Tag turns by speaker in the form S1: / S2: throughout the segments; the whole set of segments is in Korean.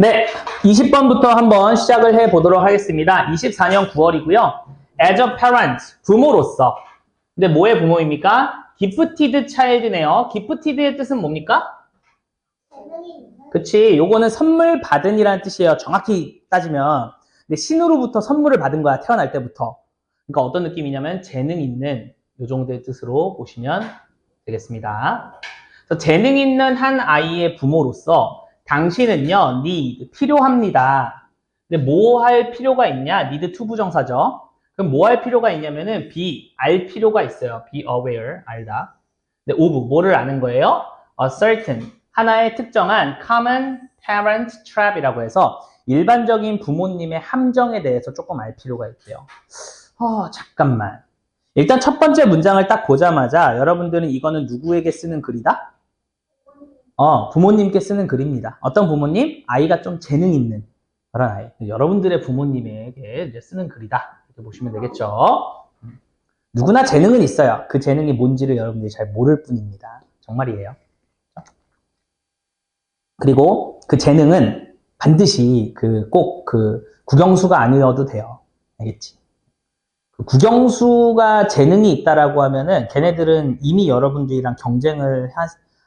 S1: 네, 20번부터 한번 시작을 해보도록 하겠습니다. 24년 9월이고요. As a parent, 부모로서. 근데 뭐의 부모입니까? Gifted child네요. Gifted의 뜻은 뭡니까? 그치, 요거는 선물 받은이라는 뜻이에요. 정확히 따지면. 근데 신으로부터 선물을 받은 거야, 태어날 때부터. 그러니까 어떤 느낌이냐면 재능 있는 요 정도의 뜻으로 보시면 되겠습니다. 그래서 재능 있는 한 아이의 부모로서 당신은요, need, 필요합니다. 근데 뭐 할 필요가 있냐? need to 부정사죠. 그럼 뭐 할 필요가 있냐면은 be, 알 필요가 있어요. be aware, 알다. 근데 of, 뭐를 아는 거예요? a certain, 하나의 특정한 common parent trap이라고 해서 일반적인 부모님의 함정에 대해서 조금 알 필요가 있대요. 잠깐만. 일단 첫 번째 문장을 딱 보자마자 여러분들은 이거는 누구에게 쓰는 글이다? 부모님께 쓰는 글입니다. 어떤 부모님? 아이가 좀 재능 있는 그런 아이. 여러분들의 부모님에게 이제 쓰는 글이다. 이렇게 보시면 되겠죠. 누구나 재능은 있어요. 그 재능이 뭔지를 여러분들이 잘 모를 뿐입니다. 정말이에요. 그리고 그 재능은 반드시 꼭 국영수가 아니어도 돼요. 알겠지? 국영수가 재능이 있다라고 하면은 걔네들은 이미 여러분들이랑 경쟁을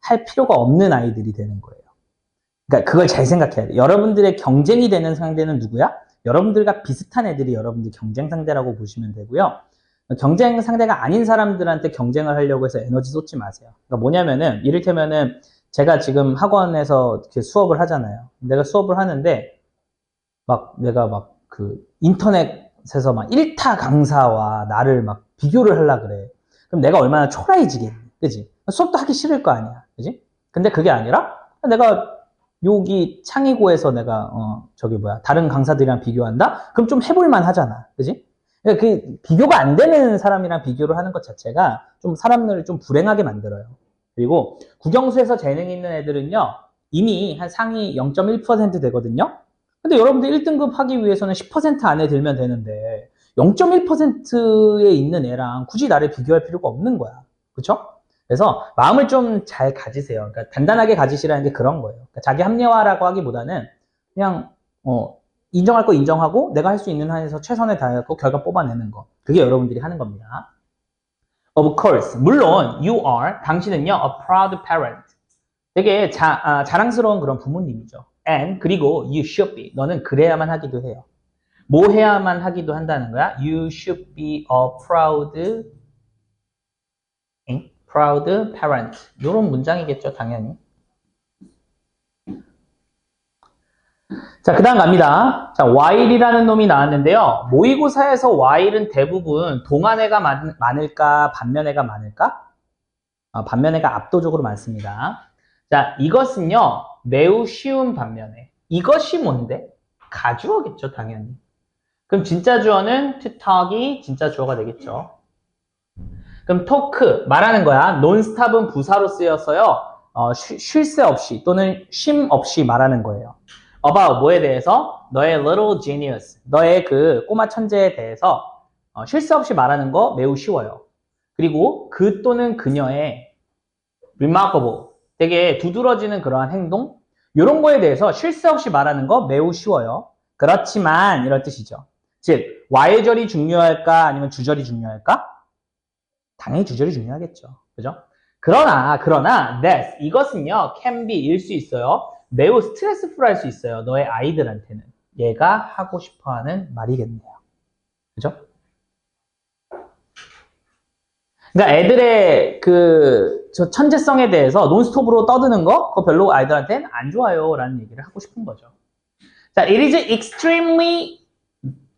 S1: 할 필요가 없는 아이들이 되는 거예요. 그러니까 그걸 잘 생각해야 돼요. 여러분들의 경쟁이 되는 상대는 누구야? 여러분들과 비슷한 애들이 여러분들 경쟁 상대라고 보시면 되고요. 경쟁 상대가 아닌 사람들한테 경쟁을 하려고 해서 에너지 쏟지 마세요. 그러니까 뭐냐면은 이를테면은 제가 지금 학원에서 이렇게 수업을 하잖아요. 내가 수업을 하는데 내가 인터넷에서 막 1타 강사와 나를 막 비교를 하려고 그래. 그럼 내가 얼마나 초라해지겠니? 그지? 수업도 하기 싫을 거 아니야. 그지? 근데 그게 아니라 내가 여기 창의고에서 내가 다른 강사들이랑 비교한다? 그럼 좀 해볼만 하잖아. 그지? 그러니까 그 비교가 안 되는 사람이랑 비교를 하는 것 자체가 좀 사람을 좀 불행하게 만들어요. 그리고 국영수에서 재능 있는 애들은요, 이미 한 상위 0.1% 되거든요? 근데 여러분들 1등급 하기 위해서는 10% 안에 들면 되는데 0.1%에 있는 애랑 굳이 나를 비교할 필요가 없는 거야. 그쵸? 그래서 마음을 좀 잘 가지세요. 그러니까 단단하게 가지시라는 게 그런 거예요. 그러니까 자기 합리화라고 하기보다는 그냥 인정할 거 인정하고 내가 할 수 있는 한에서 최선을 다하고 결과 뽑아내는 거. 그게 여러분들이 하는 겁니다. Of course, 물론 you are, 당신은요, a proud parent. 되게 자랑스러운 그런 부모님이죠. And 그리고 you should be, 너는 그래야만 하기도 해요. 뭐 해야만 하기도 한다는 거야? You should be a proud parent. 이런 문장이겠죠, 당연히. 자, 그 다음 갑니다. 자, while이라는 놈이 나왔는데요. 모의고사에서 while은 대부분 동안애가 많을까, 반면애가 많을까? 반면애가 압도적으로 많습니다. 자, 이것은요, 매우 쉬운 반면애. 이것이 뭔데? 가주어겠죠, 당연히. 그럼 진짜 주어는 to talk이 진짜 주어가 되겠죠. 그럼 토크, 말하는 거야. 논스탑은 부사로 쓰여서요. 쉴 새 없이 또는 쉼 없이 말하는 거예요. about 뭐에 대해서? 너의 little genius, 너의 그 꼬마 천재에 대해서 쉴 새 없이 말하는 거 매우 쉬워요. 그리고 그 또는 그녀의 remarkable, 되게 두드러지는 그러한 행동, 이런 거에 대해서 쉴 새 없이 말하는 거 매우 쉬워요. 그렇지만 이런 뜻이죠. 즉, while절이 중요할까 아니면 주절이 중요할까? 당연히 주절이 중요하겠죠. 그죠? 그러나 that, 이것은요, can be 일 수 있어요. 매우 스트레스풀 할 수 있어요. 너의 아이들한테는. 얘가 하고 싶어 하는 말이겠네요. 그죠? 그러니까 애들의 저 천재성에 대해서 논스톱으로 떠드는 거, 그거 별로 아이들한테는 안 좋아요. 라는 얘기를 하고 싶은 거죠. 자, it is extremely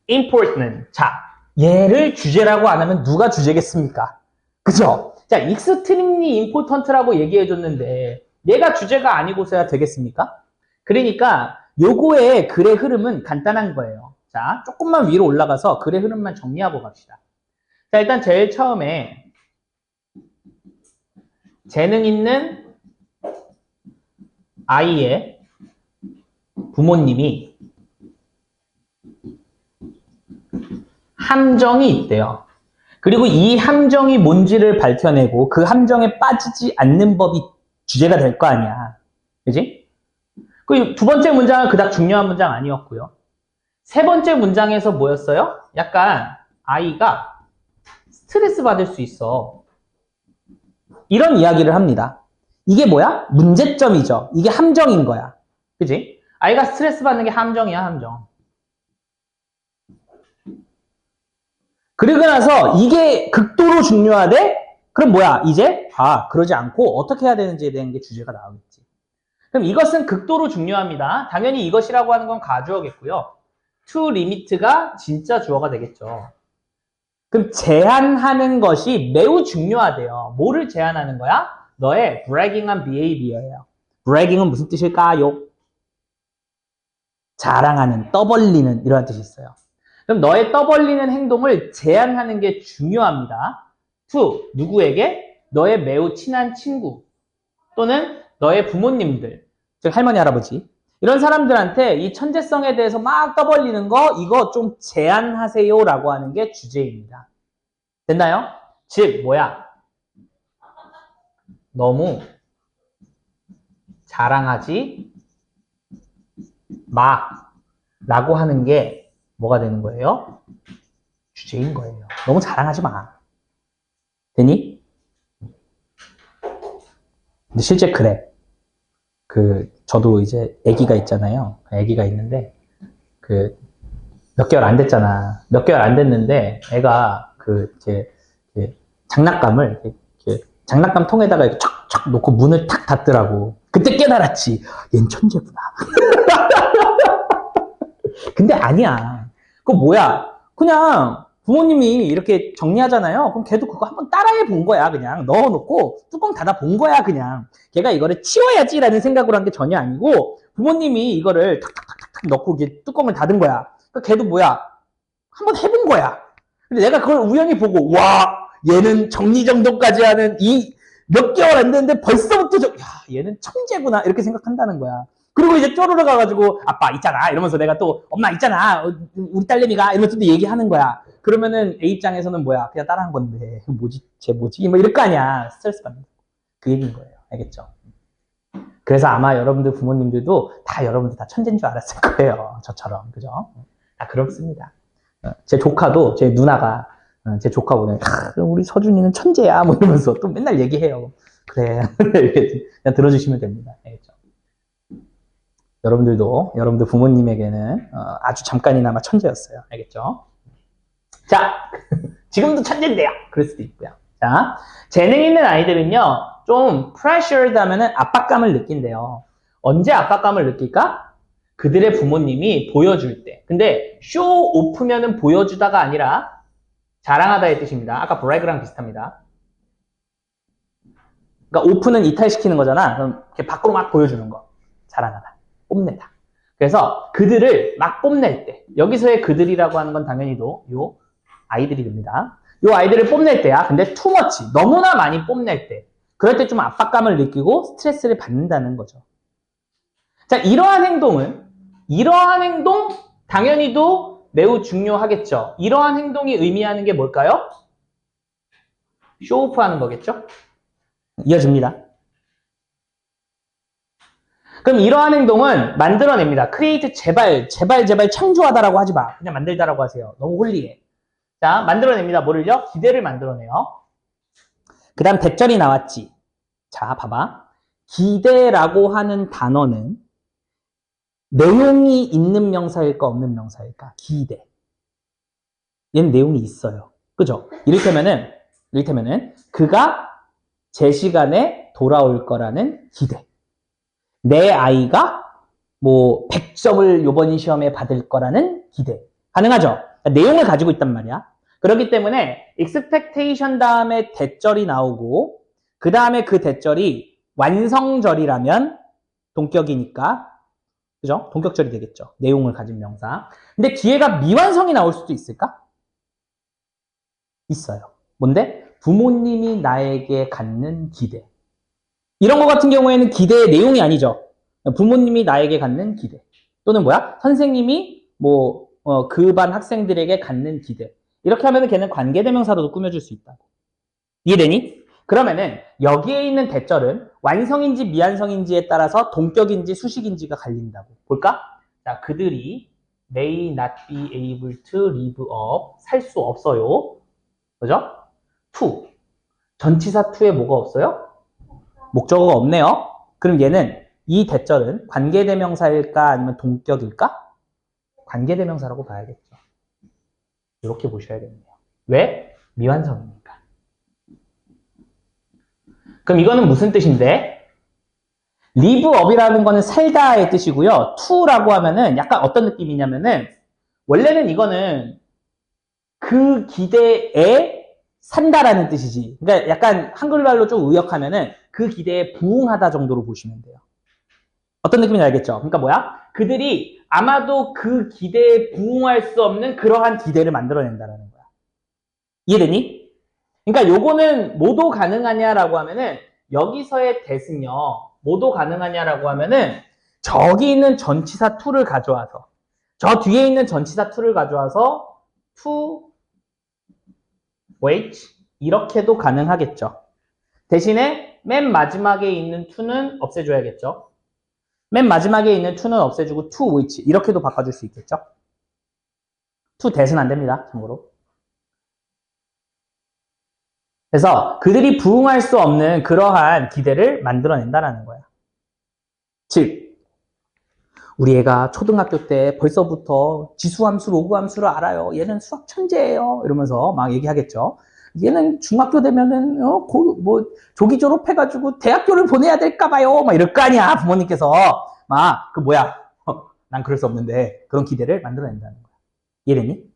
S1: important. 자, 얘를 주제라고 안 하면 누가 주제겠습니까? 그죠? 자, extremely important라고 얘기해줬는데 얘가 주제가 아니고서야 되겠습니까? 그러니까 요거의 글의 흐름은 간단한 거예요. 자, 조금만 위로 올라가서 글의 흐름만 정리하고 갑시다. 자, 일단 제일 처음에 재능 있는 아이의 부모님이 함정이 있대요. 그리고 이 함정이 뭔지를 밝혀내고 그 함정에 빠지지 않는 법이 주제가 될 거 아니야. 그지? 그 두 번째 문장은 그닥 중요한 문장 아니었고요. 세 번째 문장에서 뭐였어요? 약간 아이가 스트레스 받을 수 있어. 이런 이야기를 합니다. 이게 뭐야? 문제점이죠. 이게 함정인 거야. 그지? 아이가 스트레스 받는 게 함정이야, 함정. 그리고 나서 이게 극도로 중요하대? 그럼 뭐야? 이제 그러지 않고 어떻게 해야 되는지에 대한 게 주제가 나오겠지. 그럼 이것은 극도로 중요합니다. 당연히 이것이라고 하는 건 가주어겠고요. to limit가 진짜 주어가 되겠죠. 그럼 제한하는 것이 매우 중요하대요. 뭐를 제한하는 거야? 너의 bragging한 behavior예요. bragging은 무슨 뜻일까요? 자랑하는, 떠벌리는 이런 뜻이 있어요. 그럼 너의 떠벌리는 행동을 제한하는 게 중요합니다. to 누구에게? 너의 매우 친한 친구 또는 너의 부모님들, 즉 할머니, 할아버지 이런 사람들한테 이 천재성에 대해서 막 떠벌리는 거 이거 좀 제한하세요라고 하는 게 주제입니다. 됐나요? 즉 뭐야? 너무 자랑하지 마 라고 하는 게 뭐가 되는 거예요? 주제인 거예요. 너무 자랑하지 마. 되니? 근데 실제 그래. 저도 이제 아기가 있잖아요. 아기가 있는데, 몇 개월 안 됐잖아. 몇 개월 안 됐는데, 애가, 장난감을, 장난감 통에다가 이렇게 촥촥 놓고 문을 탁 닫더라고. 그때 깨달았지. 얜 천재구나. 근데 아니야. 그거 뭐야? 그냥 부모님이 이렇게 정리하잖아요. 그럼 걔도 그거 한번 따라해 본 거야. 그냥 넣어놓고 뚜껑 닫아 본 거야. 그냥 걔가 이거를 치워야지라는 생각으로 한 게 전혀 아니고 부모님이 이거를 탁탁탁탁 넣고 이게 뚜껑을 닫은 거야. 그러니까 걔도 뭐야? 한번 해본 거야. 근데 내가 그걸 우연히 보고 와 얘는 정리정돈까지 하는 이 몇 개월 안 됐는데 벌써부터 야 얘는 천재구나 이렇게 생각한다는 거야. 그리고 이제 쪼르르 가가지고 아빠 있잖아 이러면서 내가 또 엄마 있잖아 우리 딸내미가 이러면서 또 얘기하는 거야. 그러면은 A 입장에서는 뭐야 그냥 따라한 건데 뭐지 쟤 뭐지 뭐 이럴 거 아니야. 스트레스 받는 그 얘기인 거예요. 알겠죠? 그래서 아마 여러분들 부모님들도 다 여러분들 다 천재인 줄 알았을 거예요. 저처럼 그죠? 다 그렇습니다. 제 조카도 제 누나가 제 조카 보면 우리 서준이는 천재야 뭐 이러면서 또 맨날 얘기해요. 그래 그냥 들어주시면 됩니다. 알겠죠? 여러분들도 여러분들 부모님에게는 아주 잠깐이나마 천재였어요. 알겠죠? 자, 지금도 천재인데요. 그럴 수도 있고요. 자, 재능 있는 아이들은요, 좀 pressured 하면은 압박감을 느낀대요. 언제 압박감을 느낄까? 그들의 부모님이 보여줄 때. 근데 show off면은 보여주다가 아니라 자랑하다의 뜻입니다. 아까 brag랑 비슷합니다. 그러니까 open은 이탈시키는 거잖아. 그럼 이렇게 밖으로 막 보여주는 거. 자랑하다. 뽐내다. 그래서 그들을 막 뽐낼 때 여기서의 그들이라고 하는 건 당연히도 요 아이들이 됩니다. 요 아이들을 뽐낼 때야. 근데 too much, 너무나 많이 뽐낼 때 그럴 때 좀 압박감을 느끼고 스트레스를 받는다는 거죠. 자, 이러한 행동 당연히도 매우 중요하겠죠. 이러한 행동이 의미하는 게 뭘까요? 쇼오프 하는 거겠죠? 이어집니다. 그럼 이러한 행동은 만들어냅니다. create 제발 창조하다라고 하지 마. 그냥 만들다라고 하세요. 너무 홀리해. 자, 만들어냅니다. 뭐를요? 기대를 만들어내요. 그 다음 대절이 나왔지. 자, 봐봐. 기대라고 하는 단어는 내용이 있는 명사일까 없는 명사일까? 기대. 얘는 내용이 있어요. 그죠? 이를테면은 그가 제 시간에 돌아올 거라는 기대. 내 아이가 뭐 100점을 요번 시험에 받을 거라는 기대. 가능하죠? 그러니까 내용을 가지고 있단 말이야. 그렇기 때문에 expectation 다음에 대절이 나오고 그 다음에 그 대절이 완성절이라면 동격이니까 그죠? 동격절이 되겠죠. 내용을 가진 명사. 근데 뒤에가 미완성이 나올 수도 있을까? 있어요. 뭔데? 부모님이 나에게 갖는 기대. 이런 거 같은 경우에는 기대의 내용이 아니죠. 부모님이 나에게 갖는 기대. 또는 뭐야? 선생님이 그 반 학생들에게 갖는 기대. 이렇게 하면 걔는 관계대명사로도 꾸며줄 수 있다고. 이해되니? 그러면은 여기에 있는 대절은 완성인지 미완성인지에 따라서 동격인지 수식인지가 갈린다고. 볼까? 자, 그들이 may not be able to live up. 살 수 없어요. 그죠? to. 전치사 to에 뭐가 없어요? 목적어가 없네요. 그럼 얘는 이 대절은 관계대명사일까 아니면 동격일까? 관계대명사라고 봐야겠죠. 이렇게 보셔야겠네요. 왜? 미완성이니까. 그럼 이거는 무슨 뜻인데? live up이라는 거는 살다의 뜻이고요. to라고 하면은 약간 어떤 느낌이냐면은 원래는 이거는 그 기대에 산다라는 뜻이지. 그러니까 약간 한글말로 좀 의역하면은 그 기대에 부응하다 정도로 보시면 돼요. 어떤 느낌인지 알겠죠? 그러니까 뭐야? 그들이 아마도 그 기대에 부응할 수 없는 그러한 기대를 만들어낸다라는 거야. 이해되니? 그러니까 요거는 뭐도 가능하냐라고 하면은 여기서의 대승요. 뭐도 가능하냐라고 하면은 저기 있는 전치사 to를 가져와서 저 뒤에 있는 전치사 to를 가져와서 to wait 이렇게도 가능하겠죠. 대신에 맨 마지막에 있는 to는 없애줘야겠죠. 맨 마지막에 있는 to는 없애주고 to which 이렇게도 바꿔줄 수 있겠죠. to that은 안 됩니다. 참고로. 그래서 그들이 부응할 수 없는 그러한 기대를 만들어낸다는 거야. 즉 우리 애가 초등학교 때 벌써부터 지수함수, 로그함수를 알아요. 얘는 수학 천재예요. 이러면서 막 얘기하겠죠. 얘는 중학교 되면은 조기 졸업해가지고 대학교를 보내야 될까 봐요. 막 이럴 거 아니야. 부모님께서 막 그 뭐야. 난 그럴 수 없는데 그런 기대를 만들어낸다는 거야. 이해됐니?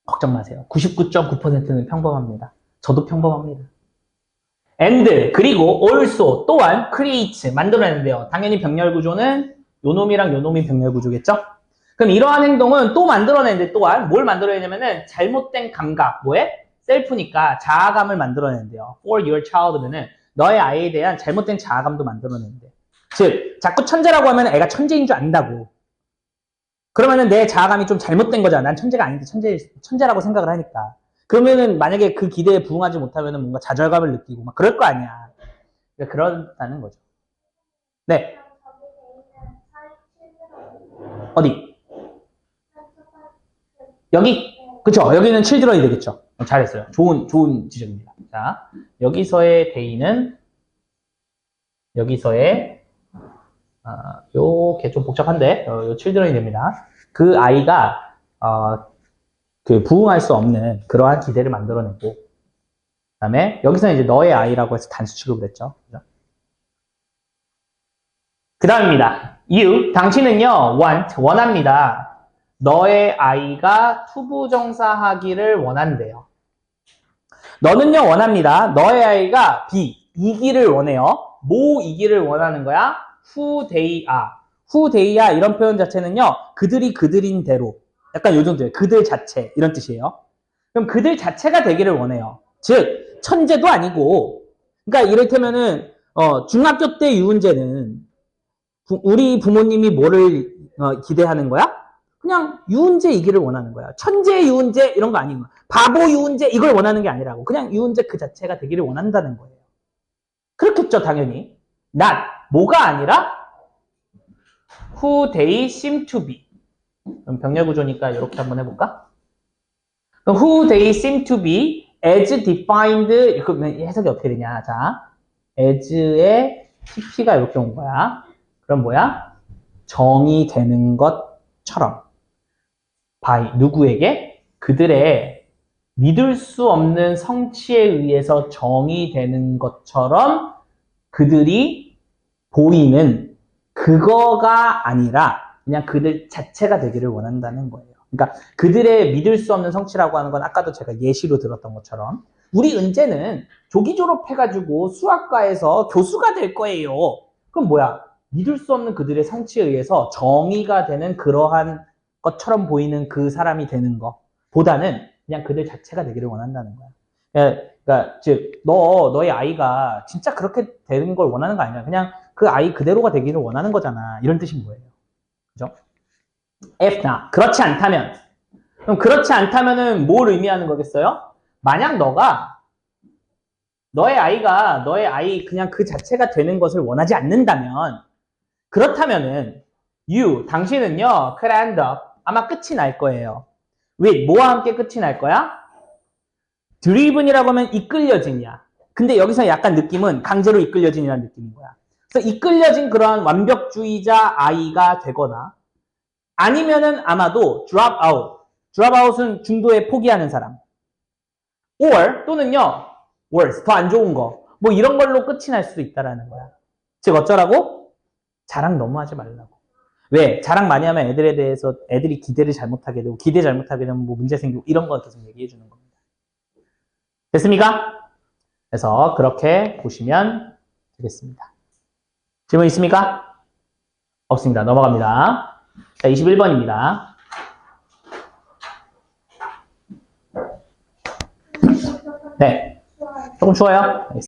S1: 걱정 마세요. 99.9%는 평범합니다. 저도 평범합니다. and 그리고 also 또한 create 만들어내는데요. 당연히 병렬 구조는 요놈이랑 요놈이 병렬 구조겠죠? 그럼 이러한 행동은 또 만들어내는데 또한 뭘 만들어내냐면은 잘못된 감각 뭐에? 셀프니까 자아감을 만들어내는데요. for your child면은 너의 아이에 대한 잘못된 자아감도 만들어내는데 즉 자꾸 천재라고 하면 애가 천재인 줄 안다고. 그러면은 내 자아감이 좀 잘못된 거잖아. 난 천재가 아닌데 천재라고 생각을 하니까. 그러면은 만약에 그 기대에 부응하지 못하면은 뭔가 좌절감을 느끼고 막 그럴 거 아니야. 그러니까 그렇다는 거죠. 네. 어디? 여기? 그쵸. 여기는 children이 되겠죠. 잘했어요. 좋은 지적입니다. 자, 여기서의 데이는 여기서의 요게 좀 복잡한데 요 children이 됩니다. 그 아이가 그 부응할 수 없는 그러한 기대를 만들어내고 그다음에 여기서는 이제 너의 아이라고 해서 단수 취급을 했죠. 그 다음입니다. You, 당신은요, want, 원합니다. 너의 아이가 투부정사하기를 원한대요. 너는요, 원합니다. 너의 아이가 be, 이기를 원해요. 뭐 이기를 원하는 거야? who they are. who they are 이런 표현 자체는요, 그들이 그들인 대로. 약간 요 정도예요. 그들 자체 이런 뜻이에요. 그럼 그들 자체가 되기를 원해요. 즉 천재도 아니고 그러니까 이를테면은 중학교 때 유은재는 우리 부모님이 뭐를 기대하는 거야? 그냥 유은재이기를 원하는 거야. 천재 유은재 이런 거 아닌 거야. 바보 유은재 이걸 원하는 게 아니라고. 그냥 유은재 그 자체가 되기를 원한다는 거예요. 그렇겠죠 당연히. not 뭐가 아니라 who they seem to be. 그럼 병렬 구조니까 이렇게 한번 해볼까? Who they seem to be as defined. 해석이 어떻게 되냐? 자, as의 TP가 이렇게 온 거야. 그럼 뭐야? 정의되는 것처럼. by 누구에게? 그들의 믿을 수 없는 성취에 의해서 정의되는 것처럼 그들이 보이는 그거가 아니라 그냥 그들 자체가 되기를 원한다는 거예요. 그러니까 그들의 믿을 수 없는 성취라고 하는 건 아까도 제가 예시로 들었던 것처럼 우리 은재는 조기 졸업해가지고 수학과에서 교수가 될 거예요. 그럼 뭐야? 믿을 수 없는 그들의 성취에 의해서 정의가 되는 그러한 것처럼 보이는 그 사람이 되는 것보다는 그냥 그들 자체가 되기를 원한다는 거야. 그러니까 즉 너의 아이가 진짜 그렇게 되는 걸 원하는 거 아니야. 그냥 그 아이 그대로가 되기를 원하는 거잖아. 이런 뜻인 거예요. 그죠? if not. 그렇지 않다면. 그럼 그렇지 않다면은 뭘 의미하는 거겠어요? 만약 너가 너의 아이 그냥 그 자체가 되는 것을 원하지 않는다면, 그렇다면은, 당신은요, could end up, 아마 끝이 날 거예요. with, 뭐와 함께 끝이 날 거야? driven이라고 하면 이끌려진이야. 근데 여기서 약간 느낌은 강제로 이끌려진이라는 느낌인 거야. 그래서 이끌려진 그러한 완벽주의자 아이가 되거나, 아니면은 아마도 drop out. drop out은 중도에 포기하는 사람. or 또는요, worse, 더 안 좋은 거. 뭐 이런 걸로 끝이 날 수도 있다라는 거야. 즉 어쩌라고? 자랑 너무 하지 말라고. 왜? 자랑 많이 하면 애들에 대해서 애들이 기대를 잘못하게 되고 기대 잘못하게 되면 뭐 문제 생기고 이런 거 계속 얘기해 주는 겁니다. 됐습니까? 그래서 그렇게 보시면 되겠습니다. 질문 있습니까? 없습니다. 넘어갑니다. 자, 21번입니다. 네. 조금 추워요?